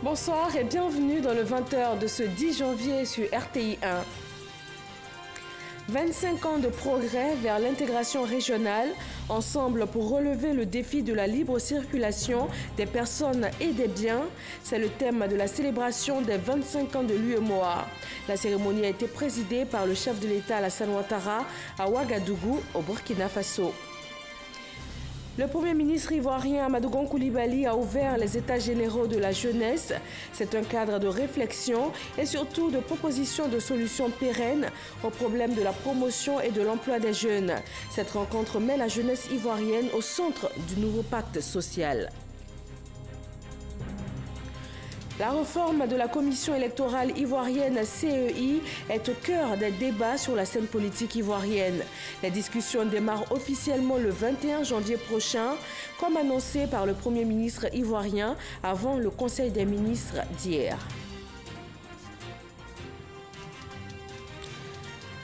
Bonsoir et bienvenue dans le 20h de ce 10 janvier sur RTI 1. 25 ans de progrès vers l'intégration régionale, ensemble pour relever le défi de la libre circulation des personnes et des biens, c'est le thème de la célébration des 25 ans de l'UEMOA. La cérémonie a été présidée par le chef de l'État Alassane Ouattara à Ouagadougou, au Burkina Faso. Le Premier ministre ivoirien Amadou Gon Coulibaly a ouvert les États généraux de la jeunesse. C'est un cadre de réflexion et surtout de propositions de solutions pérennes aux problèmes de la promotion et de l'emploi des jeunes. Cette rencontre met la jeunesse ivoirienne au centre du nouveau pacte social. La réforme de la commission électorale ivoirienne CEI est au cœur des débats sur la scène politique ivoirienne. Les discussions démarrent officiellement le 21 janvier prochain, comme annoncé par le Premier ministre ivoirien avant le Conseil des ministres d'hier.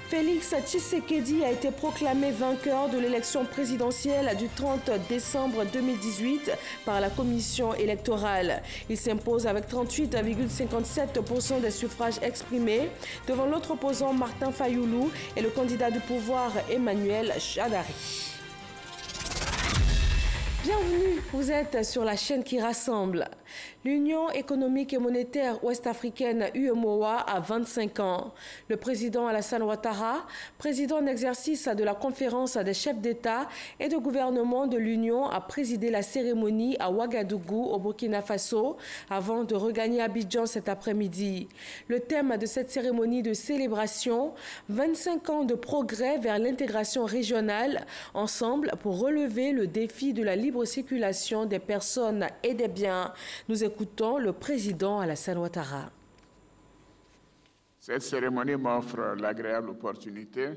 Félix Tshisekedi a été proclamé vainqueur de l'élection présidentielle du 30 décembre 2018 par la commission électorale. Il s'impose avec 38,57% des suffrages exprimés devant l'autre opposant Martin Fayoulou et le candidat du pouvoir Emmanuel Shadari. Bienvenue, vous êtes sur la chaîne qui rassemble. L'Union économique et monétaire ouest-africaine UEMOA a 25 ans. Le président Alassane Ouattara, président en exercice de la conférence des chefs d'État et de gouvernement de l'Union, a présidé la cérémonie à Ouagadougou, au Burkina Faso, avant de regagner Abidjan cet après-midi. Le thème de cette cérémonie de célébration, 25 ans de progrès vers l'intégration régionale, ensemble pour relever le défi de la libre circulation des personnes et des biens. Nous écoutons le président Alassane Ouattara. Cette cérémonie m'offre l'agréable opportunité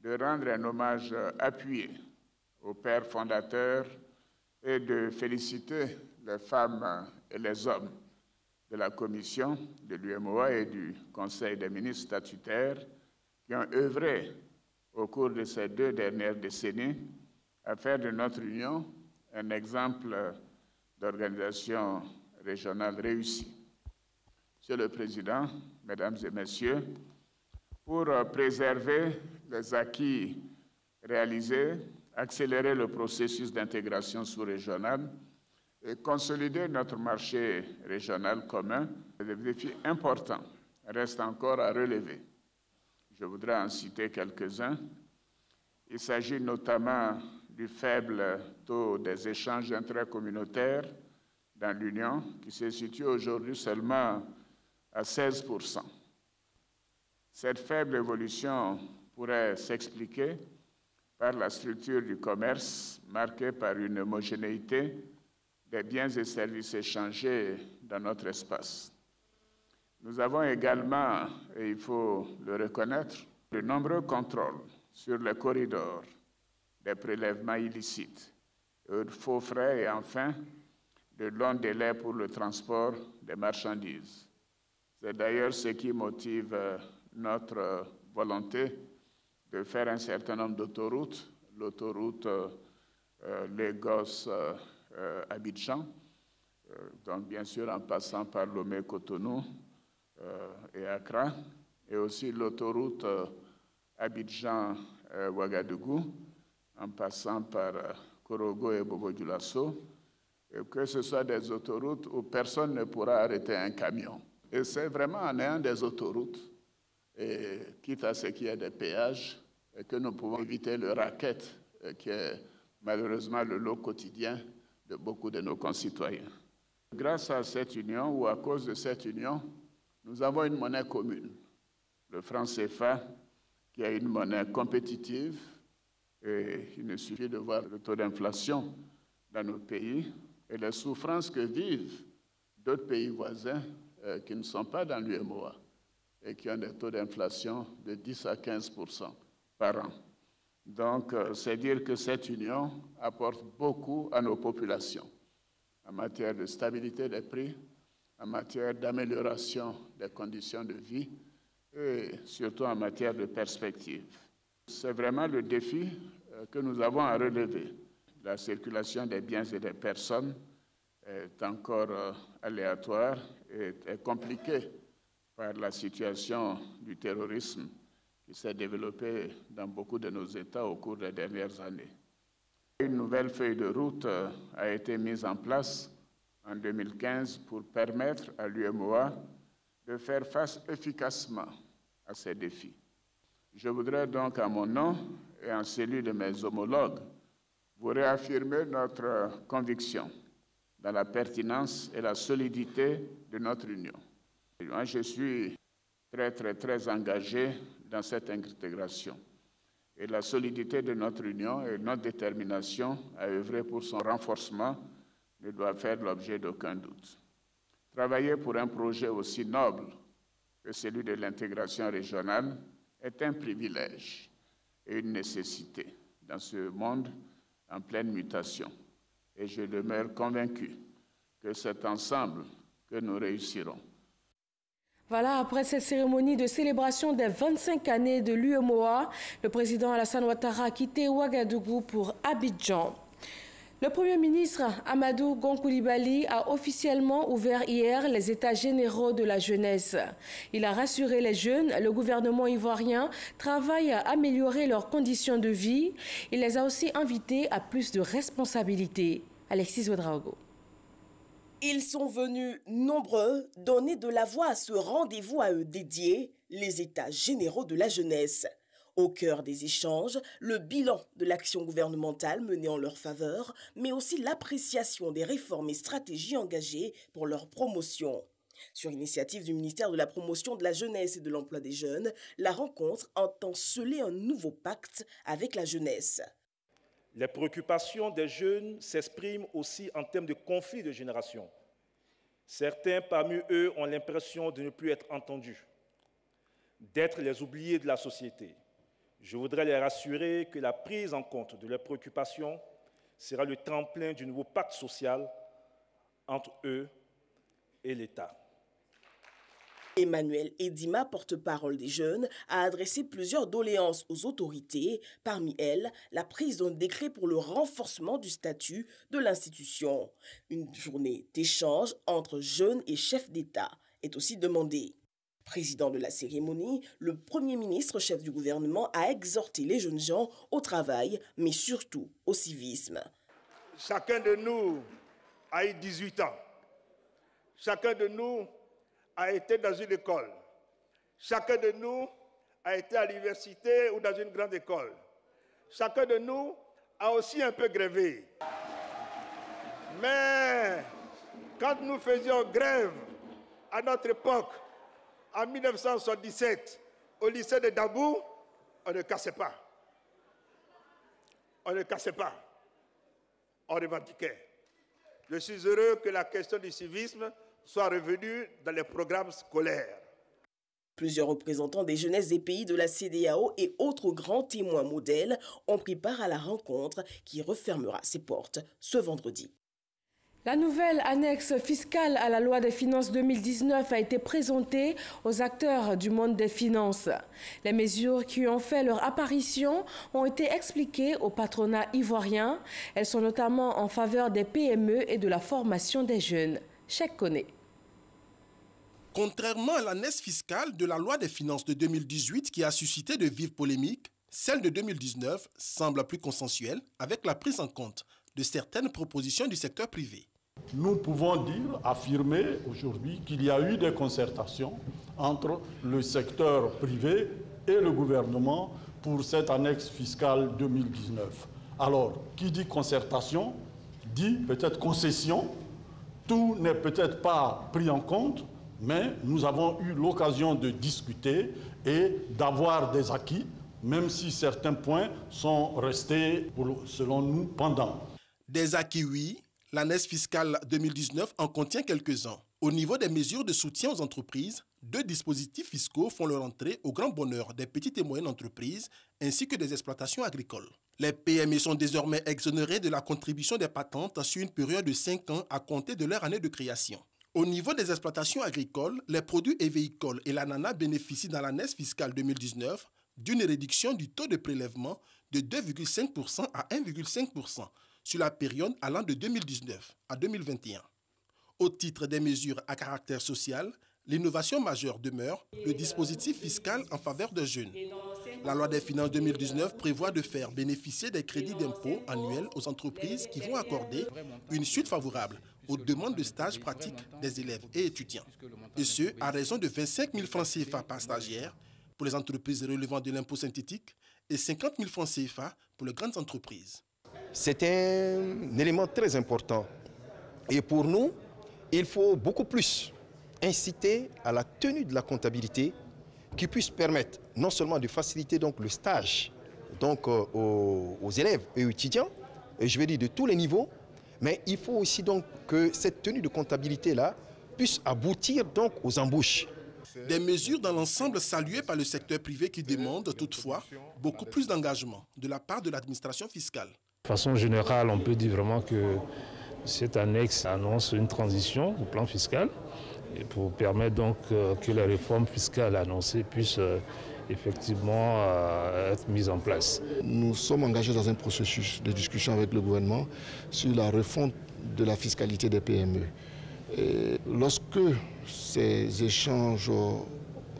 de rendre un hommage appuyé aux pères fondateurs et de féliciter les femmes et les hommes de la commission de l'UEMOA et du Conseil des ministres statutaires qui ont œuvré au cours de ces 2 dernières décennies à faire de notre Union un exemple d'organisation régionale réussie. Monsieur le Président, Mesdames et Messieurs, pour préserver les acquis réalisés, accélérer le processus d'intégration sous-régionale et consolider notre marché régional commun, des défis importants restent encore à relever. Je voudrais en citer quelques-uns. Il s'agit notamment du faible taux des échanges intracommunautaires dans l'Union, qui se situe aujourd'hui seulement à 16%. Cette faible évolution pourrait s'expliquer par la structure du commerce marquée par une homogénéité des biens et services échangés dans notre espace. Nous avons également, et il faut le reconnaître, de nombreux contrôles sur les corridors des prélèvements illicites, de faux frais et enfin de longs délais pour le transport des marchandises. C'est d'ailleurs ce qui motive notre volonté de faire un certain nombre d'autoroutes, l'autoroute Lagos-Abidjan, donc bien sûr en passant par Lomé-Cotonou et Accra, et aussi l'autoroute Abidjan-Ouagadougou, en passant par Korogo et Bobo-Dioulasso, et que ce soit des autoroutes où personne ne pourra arrêter un camion. Et c'est vraiment en ayant des autoroutes, et quitte à ce qu'il y ait des péages, que nous pouvons éviter le racket qui est malheureusement le lot quotidien de beaucoup de nos concitoyens. Grâce à cette union, ou à cause de cette union, nous avons une monnaie commune, le franc CFA, qui est une monnaie compétitive. Et il ne suffit de voir le taux d'inflation dans nos pays et les souffrances que vivent d'autres pays voisins qui ne sont pas dans l'UEMOA et qui ont des taux d'inflation de 10 à 15% par an. Donc, c'est dire que cette union apporte beaucoup à nos populations en matière de stabilité des prix, en matière d'amélioration des conditions de vie et surtout en matière de perspective. C'est vraiment le défi que nous avons à relever. La circulation des biens et des personnes est encore aléatoire et est compliquée par la situation du terrorisme qui s'est développée dans beaucoup de nos États au cours des dernières années. Une nouvelle feuille de route a été mise en place en 2015 pour permettre à l'UEMOA de faire face efficacement à ces défis. Je voudrais donc, à mon nom et en celui de mes homologues, vous réaffirmer notre conviction dans la pertinence et la solidité de notre union. Et moi, je suis très engagé dans cette intégration. Et la solidité de notre union et notre détermination à œuvrer pour son renforcement ne doit faire l'objet d'aucun doute. Travailler pour un projet aussi noble que celui de l'intégration régionale est un privilège et une nécessité dans ce monde en pleine mutation. Et je demeure convaincu que c'est ensemble que nous réussirons. Voilà, après cette cérémonie de célébration des 25 années de l'UEMOA, le président Alassane Ouattara a quitté Ouagadougou pour Abidjan. Le Premier ministre Amadou Gon Coulibaly a officiellement ouvert hier les États généraux de la jeunesse. Il a rassuré les jeunes, le gouvernement ivoirien travaille à améliorer leurs conditions de vie. Il les a aussi invités à plus de responsabilités. Alexis Ouedraogo. Ils sont venus nombreux donner de la voix à ce rendez-vous à eux dédié, les États généraux de la jeunesse. Au cœur des échanges, le bilan de l'action gouvernementale menée en leur faveur, mais aussi l'appréciation des réformes et stratégies engagées pour leur promotion. Sur initiative du ministère de la Promotion de la Jeunesse et de l'Emploi des Jeunes, la rencontre entend sceller un nouveau pacte avec la jeunesse. Les préoccupations des jeunes s'expriment aussi en termes de conflits de génération. Certains parmi eux ont l'impression de ne plus être entendus, d'être les oubliés de la société. Je voudrais les rassurer que la prise en compte de leurs préoccupations sera le tremplin du nouveau pacte social entre eux et l'État. Emmanuel Edima, porte-parole des jeunes, a adressé plusieurs doléances aux autorités, parmi elles la prise d'un décret pour le renforcement du statut de l'institution. Une journée d'échange entre jeunes et chefs d'État est aussi demandée. Président de la cérémonie, le Premier ministre, chef du gouvernement, a exhorté les jeunes gens au travail, mais surtout au civisme. Chacun de nous a eu 18 ans. Chacun de nous a été dans une école. Chacun de nous a été à l'université ou dans une grande école. Chacun de nous a aussi un peu grévé. Mais quand nous faisions grève à notre époque, en 1977, au lycée de Dabou, on ne cassait pas. On ne cassait pas. On revendiquait. Je suis heureux que la question du civisme soit revenue dans les programmes scolaires. Plusieurs représentants des jeunesses des pays de la CEDEAO et autres grands témoins modèles ont pris part à la rencontre qui refermera ses portes ce vendredi. La nouvelle annexe fiscale à la loi des finances 2019 a été présentée aux acteurs du monde des finances. Les mesures qui ont fait leur apparition ont été expliquées au patronat ivoirien. Elles sont notamment en faveur des PME et de la formation des jeunes. Cheikh Koné. Contrairement à l'annexe fiscale de la loi des finances de 2018 qui a suscité de vives polémiques, celle de 2019 semble plus consensuelle avec la prise en compte de certaines propositions du secteur privé. Nous pouvons dire, affirmer aujourd'hui qu'il y a eu des concertations entre le secteur privé et le gouvernement pour cette annexe fiscale 2019. Alors, qui dit concertation, dit peut-être concession. Tout n'est peut-être pas pris en compte, mais nous avons eu l'occasion de discuter et d'avoir des acquis, même si certains points sont restés, selon nous, pendants. Des acquis, oui. L'annexe fiscale 2019 en contient quelques-uns. Au niveau des mesures de soutien aux entreprises, 2 dispositifs fiscaux font leur entrée au grand bonheur des petites et moyennes entreprises ainsi que des exploitations agricoles. Les PME sont désormais exonérées de la contribution des patentes sur une période de 5 ans à compter de leur année de création. Au niveau des exploitations agricoles, les produits et véhicules et l'ananas bénéficient dans l'annexe fiscale 2019 d'une réduction du taux de prélèvement de 2,5% à 1,5% sur la période allant de 2019 à 2021. Au titre des mesures à caractère social, l'innovation majeure demeure le dispositif fiscal en faveur des jeunes. La loi des finances 2019 prévoit de faire bénéficier des crédits d'impôt annuels aux entreprises qui vont accorder une suite favorable aux demandes de stages pratiques des élèves et étudiants. Et ce, à raison de 25 000 francs CFA par stagiaire pour les entreprises relevant de l'impôt synthétique et 50 000 francs CFA pour les grandes entreprises. C'est un élément très important. Et pour nous, il faut beaucoup plus inciter à la tenue de la comptabilité qui puisse permettre non seulement de faciliter donc le stage donc, aux élèves et aux étudiants, et je vais dire de tous les niveaux, mais il faut aussi donc que cette tenue de comptabilité-là puisse aboutir donc aux embauches. Des mesures dans l'ensemble saluées par le secteur privé qui demandent toutefois beaucoup plus d'engagement de la part de l'administration fiscale. De façon générale, on peut dire vraiment que cette annexe annonce une transition au plan fiscal et pour permettre donc que les réformes fiscales annoncées puissent effectivement être mises en place. Nous sommes engagés dans un processus de discussion avec le gouvernement sur la refonte de la fiscalité des PME. Et lorsque ces échanges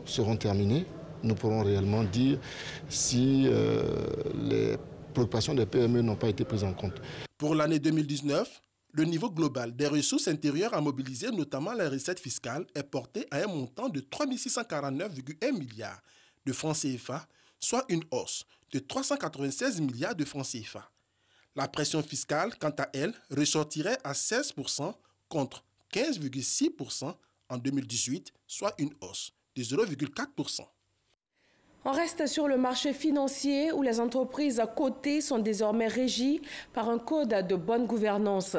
seront terminés, nous pourrons réellement dire si les préoccupations des PME n'ont pas été prises en compte. Pour l'année 2019, le niveau global des ressources intérieures à mobiliser, notamment les recettes fiscales, est porté à un montant de 3 649,1 milliards de francs CFA, soit une hausse de 396 milliards de francs CFA. La pression fiscale, quant à elle, ressortirait à 16% contre 15,6% en 2018, soit une hausse de 0,4%. On reste sur le marché financier où les entreprises cotées sont désormais régies par un code de bonne gouvernance.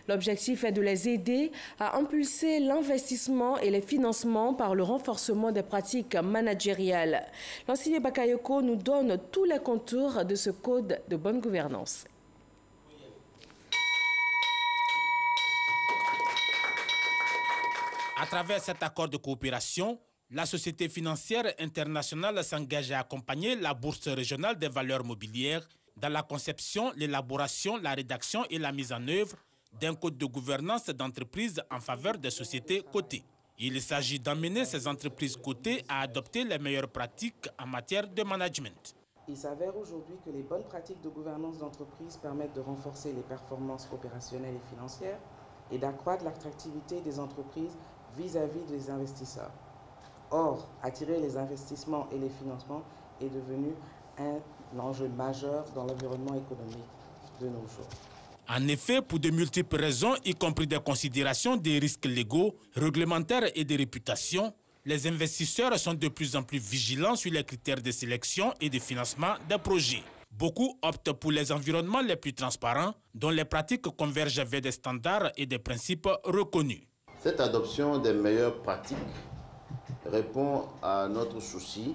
L'objectif est de les aider à impulser l'investissement et les financements par le renforcement des pratiques managériales. L'enseignant Bakayoko nous donne tous les contours de ce code de bonne gouvernance. À travers cet accord de coopération, la Société financière internationale s'engage à accompagner la Bourse régionale des valeurs mobilières dans la conception, l'élaboration, la rédaction et la mise en œuvre d'un code de gouvernance d'entreprise en faveur des sociétés cotées. Il s'agit d'amener ces entreprises cotées à adopter les meilleures pratiques en matière de management. Il s'avère aujourd'hui que les bonnes pratiques de gouvernance d'entreprise permettent de renforcer les performances opérationnelles et financières et d'accroître l'attractivité des entreprises vis-à-vis des investisseurs. Or, attirer les investissements et les financements est devenu un enjeu majeur dans l'environnement économique de nos jours. En effet, pour de multiples raisons, y compris des considérations des risques légaux, réglementaires et de réputation, les investisseurs sont de plus en plus vigilants sur les critères de sélection et de financement des projets. Beaucoup optent pour les environnements les plus transparents, dont les pratiques convergent vers des standards et des principes reconnus. Cette adoption des meilleures pratiques répond à notre souci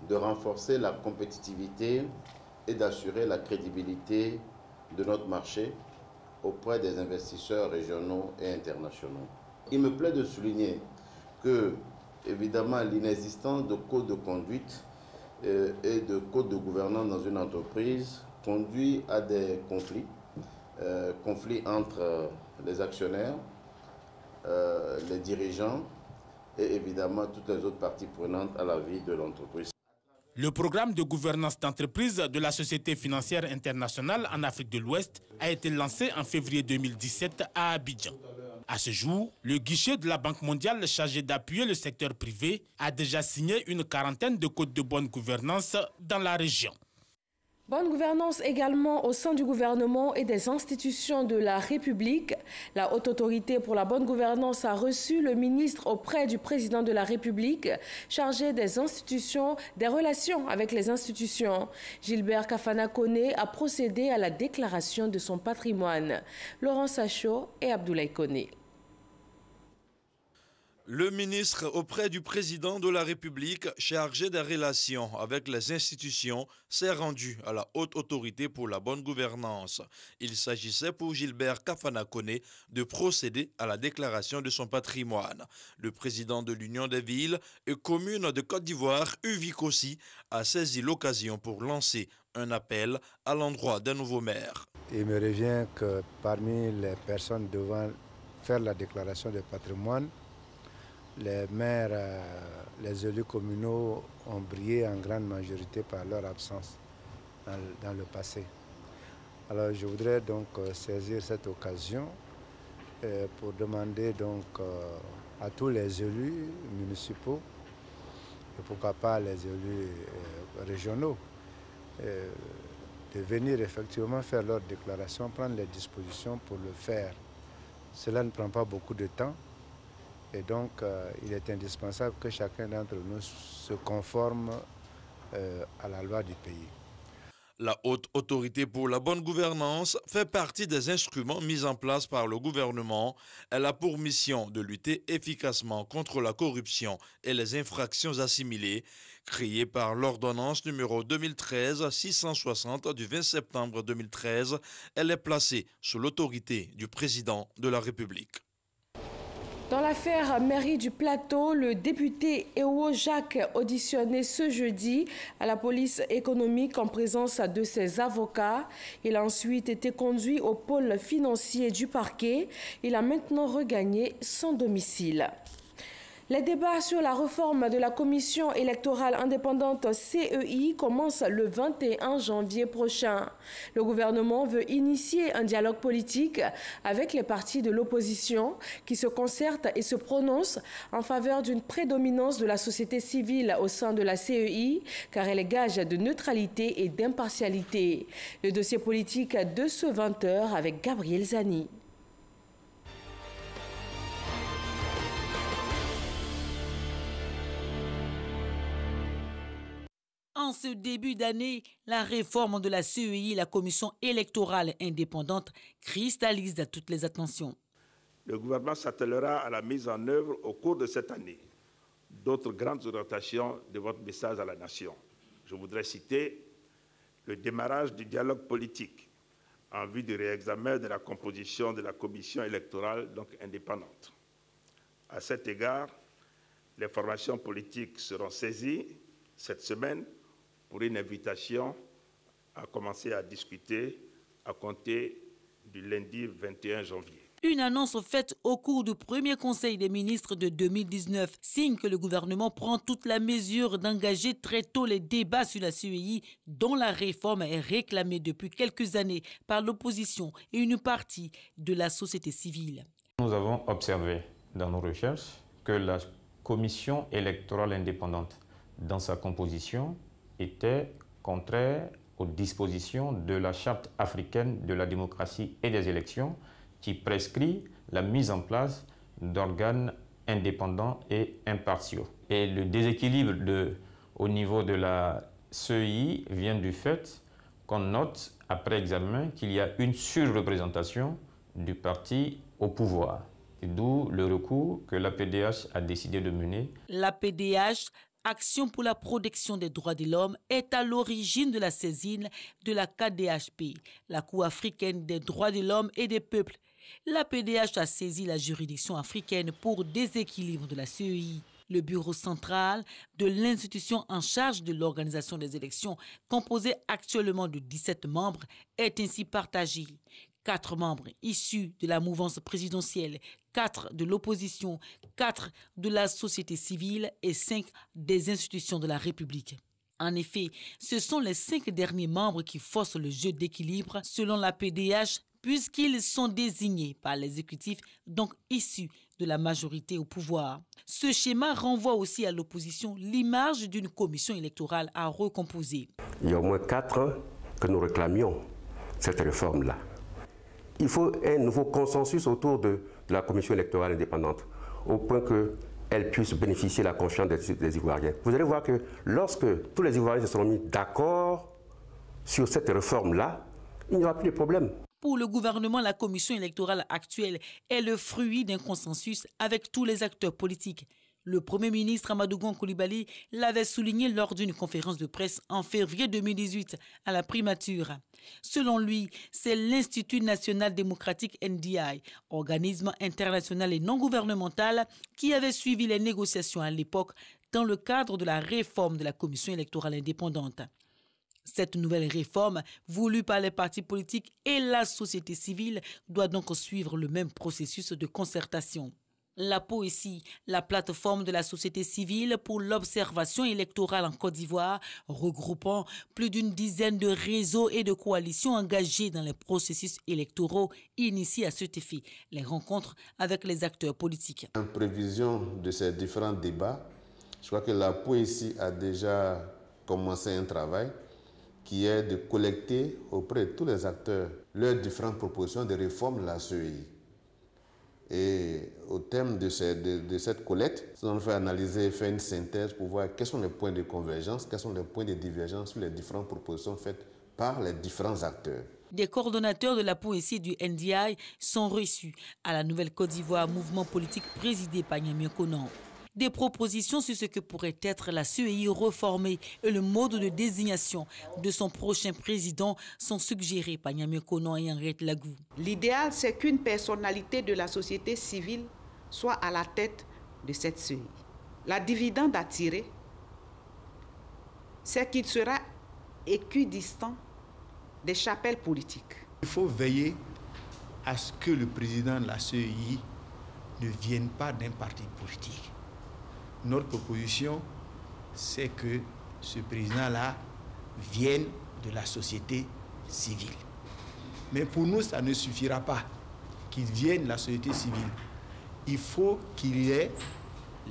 de renforcer la compétitivité et d'assurer la crédibilité de notre marché auprès des investisseurs régionaux et internationaux. Il me plaît de souligner que, évidemment, l'inexistence de code de conduite et de code de gouvernance dans une entreprise conduit à des conflits, conflits entre les actionnaires, les dirigeants et évidemment toutes les autres parties prenantes à la vie de l'entreprise. Le programme de gouvernance d'entreprise de la Société financière internationale en Afrique de l'Ouest a été lancé en février 2017 à Abidjan. À ce jour, le guichet de la Banque mondiale chargé d'appuyer le secteur privé a déjà signé une quarantaine de codes de bonne gouvernance dans la région. Bonne gouvernance également au sein du gouvernement et des institutions de la République. La Haute Autorité pour la bonne gouvernance a reçu le ministre auprès du président de la République chargé des institutions, des relations avec les institutions. Gilbert Kafana Koné a procédé à la déclaration de son patrimoine. Laurent Sacho et Abdoulaye Koné. Le ministre auprès du président de la République chargé des relations avec les institutions s'est rendu à la Haute Autorité pour la bonne gouvernance. Il s'agissait pour Gilbert Kafana Koné de procéder à la déclaration de son patrimoine. Le président de l'Union des villes et communes de Côte d'Ivoire, Uvi Kossi, a saisi l'occasion pour lancer un appel à l'endroit des nouveaux maires. Il me revient que parmi les personnes devant faire la déclaration de patrimoine. Les maires, les élus communaux ont brillé en grande majorité par leur absence dans le passé. Alors je voudrais donc saisir cette occasion pour demander donc à tous les élus municipaux et pourquoi pas les élus régionaux de venir effectivement faire leur déclaration, prendre les dispositions pour le faire. Cela ne prend pas beaucoup de temps et donc il est indispensable que chacun d'entre nous se conforme à la loi du pays. La Haute Autorité pour la bonne gouvernance fait partie des instruments mis en place par le gouvernement. Elle a pour mission de lutter efficacement contre la corruption et les infractions assimilées. Créée par l'ordonnance numéro 2013-660 du 20 septembre 2013, elle est placée sous l'autorité du président de la République. Dans l'affaire Mairie du Plateau, le député Ewo Jacques, auditionné ce jeudi à la police économique en présence de ses avocats, il a ensuite été conduit au pôle financier du parquet. Il a maintenant regagné son domicile. Les débats sur la réforme de la commission électorale indépendante CEI commencent le 21 janvier prochain. Le gouvernement veut initier un dialogue politique avec les partis de l'opposition qui se concertent et se prononcent en faveur d'une prédominance de la société civile au sein de la CEI, car elle est gage de neutralité et d'impartialité. Le dossier politique de ce 20h avec Gabriel Zani. En ce début d'année, la réforme de la CEI, la commission électorale indépendante, cristallise à toutes les attentions. Le gouvernement s'attellera à la mise en œuvre au cours de cette année d'autres grandes orientations de votre message à la nation. Je voudrais citer le démarrage du dialogue politique en vue du réexamen de la composition de la commission électorale donc indépendante. À cet égard, les formations politiques seront saisies cette semaine pour une invitation à commencer à discuter à compter du lundi 21 janvier. Une annonce faite au cours du premier conseil des ministres de 2019 signe que le gouvernement prend toute la mesure d'engager très tôt les débats sur la CEI dont la réforme est réclamée depuis quelques années par l'opposition et une partie de la société civile. Nous avons observé dans nos recherches que la commission électorale indépendante dans sa composition était contraire aux dispositions de la Charte africaine de la démocratie et des élections qui prescrit la mise en place d'organes indépendants et impartiaux. Et le déséquilibre au niveau de la CEI vient du fait qu'on note après examen qu'il y a une surreprésentation du parti au pouvoir. D'où le recours que l'APDH a décidé de mener. L'APDH, Action pour la protection des droits de l'homme, est à l'origine de la saisine de la KDHP, la Cour africaine des droits de l'homme et des peuples. L'APDH a saisi la juridiction africaine pour déséquilibre de la CEI. Le bureau central de l'institution en charge de l'organisation des élections, composé actuellement de 17 membres, est ainsi partagé. 4 membres issus de la mouvance présidentielle, 4 de l'opposition, 4 de la société civile et 5 des institutions de la République. En effet, ce sont les 5 derniers membres qui forcent le jeu d'équilibre selon la PDH, puisqu'ils sont désignés par l'exécutif, donc issus de la majorité au pouvoir. Ce schéma renvoie aussi à l'opposition l'image d'une commission électorale à recomposer. Il y a au moins 4 ans que nous réclamions cette réforme-là. Il faut un nouveau consensus autour de la commission électorale indépendante, au point qu'elle puisse bénéficier de la confiance des Ivoiriens. Vous allez voir que lorsque tous les Ivoiriens se seront mis d'accord sur cette réforme-là, il n'y aura plus de problème. Pour le gouvernement, la commission électorale actuelle est le fruit d'un consensus avec tous les acteurs politiques. Le Premier ministre Amadou Gon Coulibaly l'avait souligné lors d'une conférence de presse en février 2018 à la primature. Selon lui, c'est l'Institut national démocratique NDI, organisme international et non gouvernemental, qui avait suivi les négociations à l'époque dans le cadre de la réforme de la commission électorale indépendante. Cette nouvelle réforme, voulue par les partis politiques et la société civile, doit donc suivre le même processus de concertation. La POECI, la plateforme de la société civile pour l'observation électorale en Côte d'Ivoire, regroupant plus d'une dizaine de réseaux et de coalitions engagés dans les processus électoraux, initie à cet effet les rencontres avec les acteurs politiques. En prévision de ces différents débats, je crois que la POECI a déjà commencé un travail qui est de collecter auprès de tous les acteurs leurs différentes propositions de réforme de la CEI. Et au terme de cette collecte, on fait analyser, faire une synthèse pour voir quels sont les points de convergence, quels sont les points de divergence sur les différentes propositions faites par les différents acteurs. Des coordonnateurs de la POECI du NDI sont reçus à la Nouvelle-Côte d'Ivoire, mouvement politique présidé par Niamey Konan. Des propositions sur ce que pourrait être la CEI reformée et le mode de désignation de son prochain président sont suggérées par Niamey Konan et Henriette Lagou. L'idéal, c'est qu'une personnalité de la société civile soit à la tête de cette CEI. La dividende à tirer, c'est qu'il sera équidistant des chapelles politiques. Il faut veiller à ce que le président de la CEI ne vienne pas d'un parti politique. Notre proposition, c'est que ce président-là vienne de la société civile. Mais pour nous, ça ne suffira pas qu'il vienne de la société civile. Il faut qu'il ait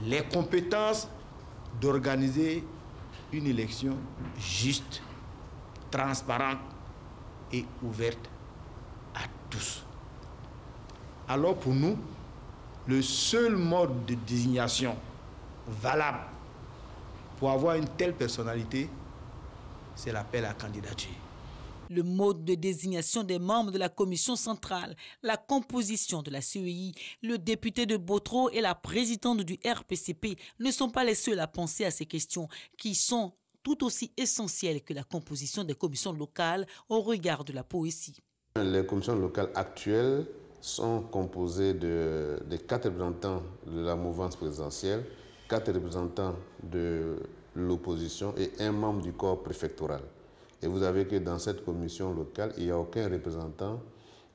les compétences d'organiser une élection juste, transparente et ouverte à tous. Alors pour nous, le seul mode de désignation valable pour avoir une telle personnalité, c'est l'appel à candidature. Le mode de désignation des membres de la commission centrale, la composition de la CEI, le député de Botro et la présidente du RPCP ne sont pas les seuls à penser à ces questions qui sont tout aussi essentielles que la composition des commissions locales au regard de la POECI. Les commissions locales actuelles sont composées de 4 représentants de la mouvance présidentielle, 4 représentants de l'opposition et un membre du corps préfectoral. Et vous avez que dans cette commission locale, il n'y a aucun représentant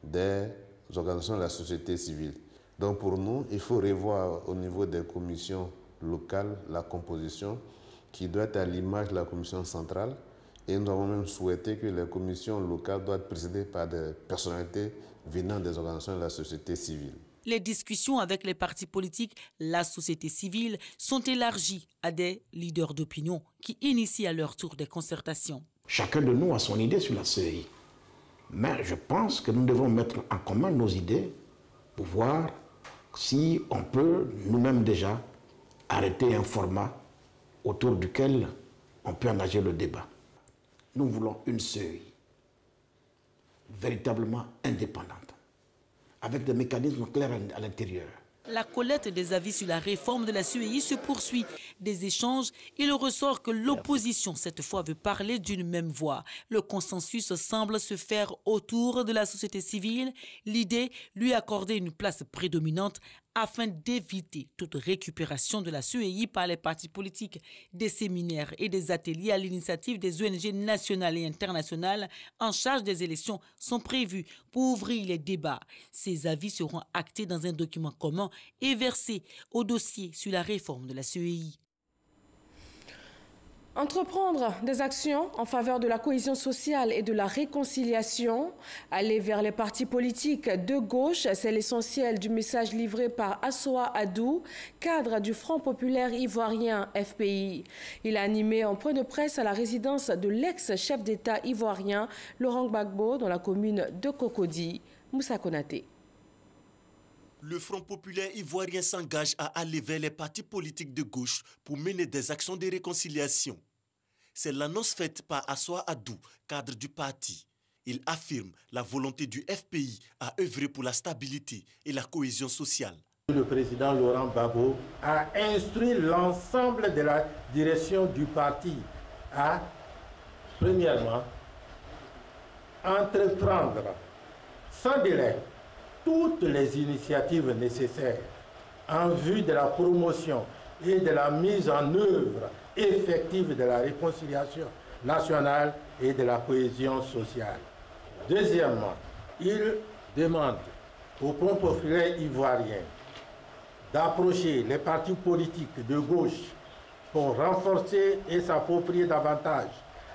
des organisations de la société civile. Donc pour nous, il faut revoir au niveau des commissions locales la composition qui doit être à l'image de la commission centrale. Et nous avons même souhaité que les commissions locales doivent être présidées par des personnalités venant des organisations de la société civile. Les discussions avec les partis politiques, la société civile, sont élargies à des leaders d'opinion qui initient à leur tour des concertations. Chacun de nous a son idée sur la CEI. Mais je pense que nous devons mettre en commun nos idées pour voir si on peut nous-mêmes déjà arrêter un format autour duquel on peut engager le débat. Nous voulons une CEI véritablement indépendante, avec des mécanismes clairs à l'intérieur. La collecte des avis sur la réforme de la CEI se poursuit. Des échanges, il ressort que l'opposition, cette fois, veut parler d'une même voix. Le consensus semble se faire autour de la société civile. L'idée, lui accorder une place prédominante afin d'éviter toute récupération de la CEI par les partis politiques. Des séminaires et des ateliers à l'initiative des ONG nationales et internationales en charge des élections sont prévus pour ouvrir les débats. Ces avis seront actés dans un document commun et versés au dossier sur la réforme de la CEI. Entreprendre des actions en faveur de la cohésion sociale et de la réconciliation, aller vers les partis politiques de gauche, c'est l'essentiel du message livré par Assoa Adou, cadre du Front populaire ivoirien FPI. Il a animé un point de presse à la résidence de l'ex-chef d'État ivoirien Laurent Gbagbo dans la commune de Cocody. Moussa Konaté. Le Front populaire ivoirien s'engage à aller vers les partis politiques de gauche pour mener des actions de réconciliation. C'est l'annonce faite par Assoa Adou, cadre du parti. Il affirme la volonté du FPI à œuvrer pour la stabilité et la cohésion sociale. Le président Laurent Gbagbo a instruit l'ensemble de la direction du parti à, premièrement, entreprendre sans délai toutes les initiatives nécessaires en vue de la promotion et de la mise en œuvre effective de la réconciliation nationale et de la cohésion sociale. Deuxièmement, il demande au Front populaire ivoirien d'approcher les partis politiques de gauche pour renforcer et s'approprier davantage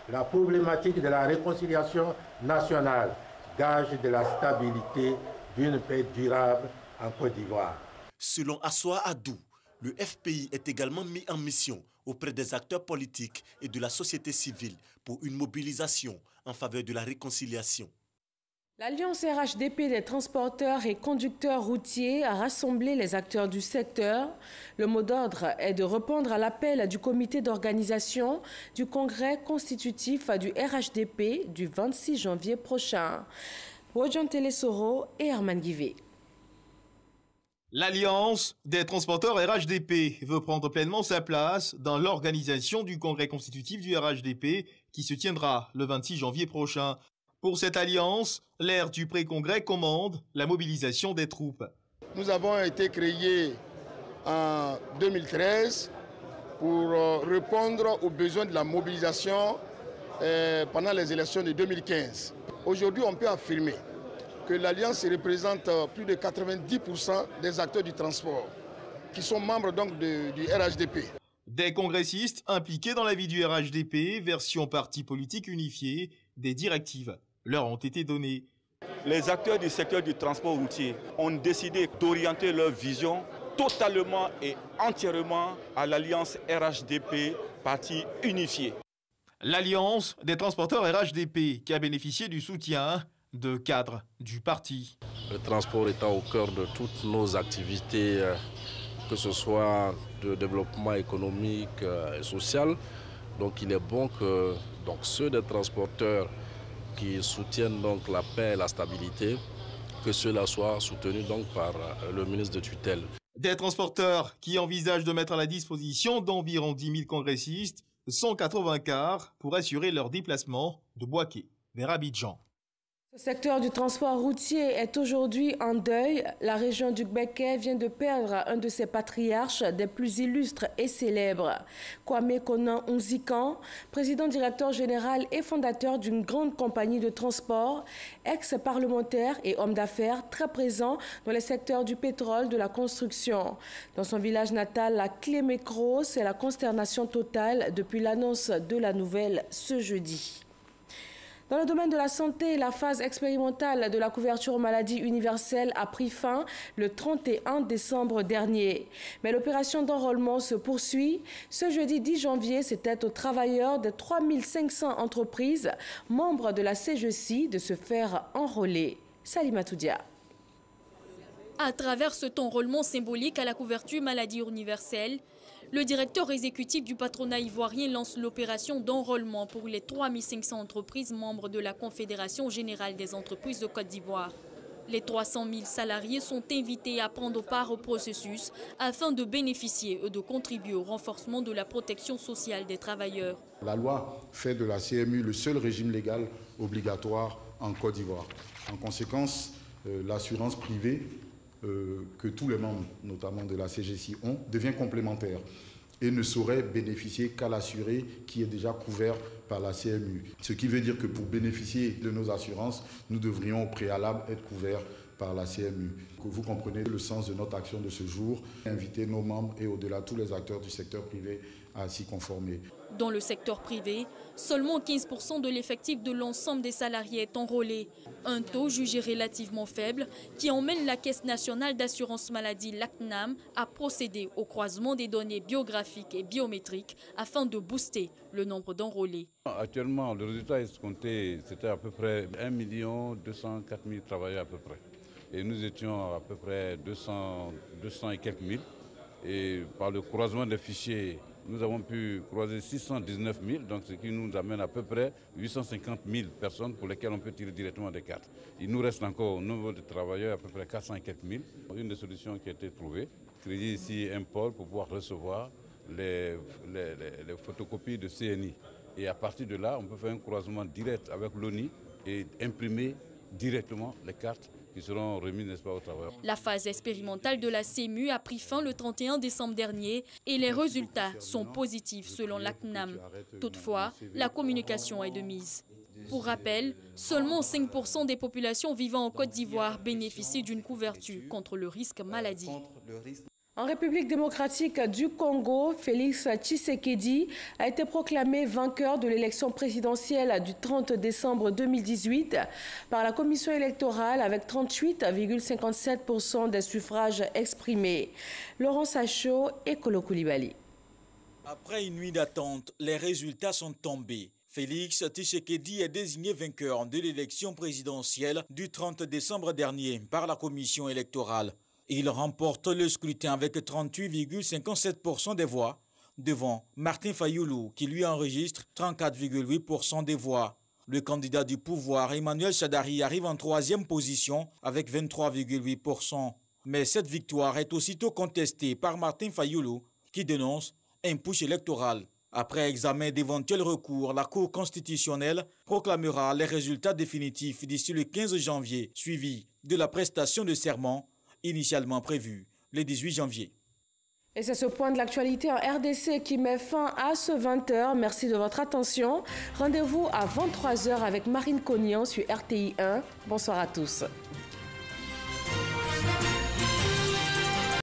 la problématique de la réconciliation nationale, gage de la stabilité d'une paix durable en Côte d'Ivoire. Selon Assoa Adou, le FPI est également mis en mission auprès des acteurs politiques et de la société civile pour une mobilisation en faveur de la réconciliation. L'Alliance RHDP des transporteurs et conducteurs routiers a rassemblé les acteurs du secteur. Le mot d'ordre est de répondre à l'appel du comité d'organisation du congrès constitutif du RHDP du 26 janvier prochain. Rojan Telesoro et Herman Guivet. L'Alliance des transporteurs RHDP veut prendre pleinement sa place dans l'organisation du congrès constitutif du RHDP qui se tiendra le 26 janvier prochain. Pour cette alliance, l'ère du pré-congrès commande la mobilisation des troupes. Nous avons été créés en 2013 pour répondre aux besoins de la mobilisation pendant les élections de 2015. Aujourd'hui, on peut affirmer que l'Alliance représente plus de 90% des acteurs du transport qui sont membres donc du RHDP. Des congressistes impliqués dans la vie du RHDP, version parti politique unifié, des directives leur ont été données. Les acteurs du secteur du transport routier ont décidé d'orienter leur vision totalement et entièrement à l'Alliance RHDP, parti unifié. L'Alliance des transporteurs RHDP qui a bénéficié du soutien de cadres du parti. Le transport étant au cœur de toutes nos activités, que ce soit de développement économique et social, donc il est bon que ceux des transporteurs qui soutiennent donc la paix et la stabilité, que cela soit soutenu donc par le ministre de tutelle. Des transporteurs qui envisagent de mettre à la disposition d'environ 10 000 congressistes 180 cars pour assurer leur déplacement de Bouaké vers Abidjan. Le secteur du transport routier est aujourd'hui en deuil. La région du Béquet vient de perdre un de ses patriarches des plus illustres et célèbres. Kwame Konan Onzikan, président directeur général et fondateur d'une grande compagnie de transport, ex-parlementaire et homme d'affaires très présent dans les secteurs du pétrole, de la construction. Dans son village natal, la Clémécro, c'est la consternation totale depuis l'annonce de la nouvelle ce jeudi. Dans le domaine de la santé, la phase expérimentale de la couverture maladie universelle a pris fin le 31 décembre dernier. Mais l'opération d'enrôlement se poursuit. Ce jeudi 10 janvier, c'était aux travailleurs de 3500 entreprises membres de la CGECI de se faire enrôler. Salima Toudia. À travers cet enrôlement symbolique à la couverture maladie universelle, le directeur exécutif du patronat ivoirien lance l'opération d'enrôlement pour les 3500 entreprises membres de la Confédération générale des entreprises de Côte d'Ivoire. Les 300 000 salariés sont invités à prendre part au processus afin de bénéficier et de contribuer au renforcement de la protection sociale des travailleurs. La loi fait de la CMU le seul régime légal obligatoire en Côte d'Ivoire. En conséquence, l'assurance privée que tous les membres, notamment de la CGECI, ont, devient complémentaire et ne saurait bénéficier qu'à l'assuré qui est déjà couvert par la CMU. Ce qui veut dire que pour bénéficier de nos assurances, nous devrions au préalable être couverts par la CMU. Vous comprenez le sens de notre action de ce jour, inviter nos membres et au-delà tous les acteurs du secteur privé à s'y conformer. Dans le secteur privé, seulement 15% de l'effectif de l'ensemble des salariés est enrôlé. Un taux jugé relativement faible qui emmène la Caisse nationale d'assurance maladie, l'ACNAM, à procéder au croisement des données biographiques et biométriques afin de booster le nombre d'enrôlés. Actuellement, le résultat escompté, c'était à peu près 1 204 000 travailleurs à peu près. Et nous étions à peu près 200 et quelques mille. Et par le croisement des fichiers, nous avons pu croiser 619 000, donc ce qui nous amène à peu près 850 000 personnes pour lesquelles on peut tirer directement des cartes. Il nous reste encore au niveau des travailleurs à peu près 400 et quelques mille. Une des solutions qui a été trouvée, créer ici un pôle pour pouvoir recevoir les photocopies de CNI. Et à partir de là, on peut faire un croisement direct avec l'ONI et imprimer directement les cartes qui seront remis, n'est-ce pas, aux travailleurs. La phase expérimentale de la CEMU a pris fin le 31 décembre dernier et les résultats sont positifs selon la CNAM. Toutefois, la communication est de mise. Pour rappel, seulement 5% des populations vivant en Côte d'Ivoire bénéficient d'une couverture contre le risque maladie. En République démocratique du Congo, Félix Tshisekedi a été proclamé vainqueur de l'élection présidentielle du 30 décembre 2018 par la commission électorale avec 38,57% des suffrages exprimés. Laurent Sacho et Kolo Koulibaly. Après une nuit d'attente, les résultats sont tombés. Félix Tshisekedi est désigné vainqueur de l'élection présidentielle du 30 décembre dernier par la commission électorale. Il remporte le scrutin avec 38,57% des voix, devant Martin Fayoulou qui lui enregistre 34,8% des voix. Le candidat du pouvoir, Emmanuel Shadari, arrive en troisième position avec 23,8%. Mais cette victoire est aussitôt contestée par Martin Fayoulou qui dénonce un push électoral. Après examen d'éventuels recours, la Cour constitutionnelle proclamera les résultats définitifs d'ici le 15 janvier, suivi de la prestation de serment initialement prévue le 18 janvier. Et c'est ce point de l'actualité en RDC qui met fin à ce 20h. Merci de votre attention. Rendez-vous à 23h avec Marine Cognan sur RTI 1. Bonsoir à tous.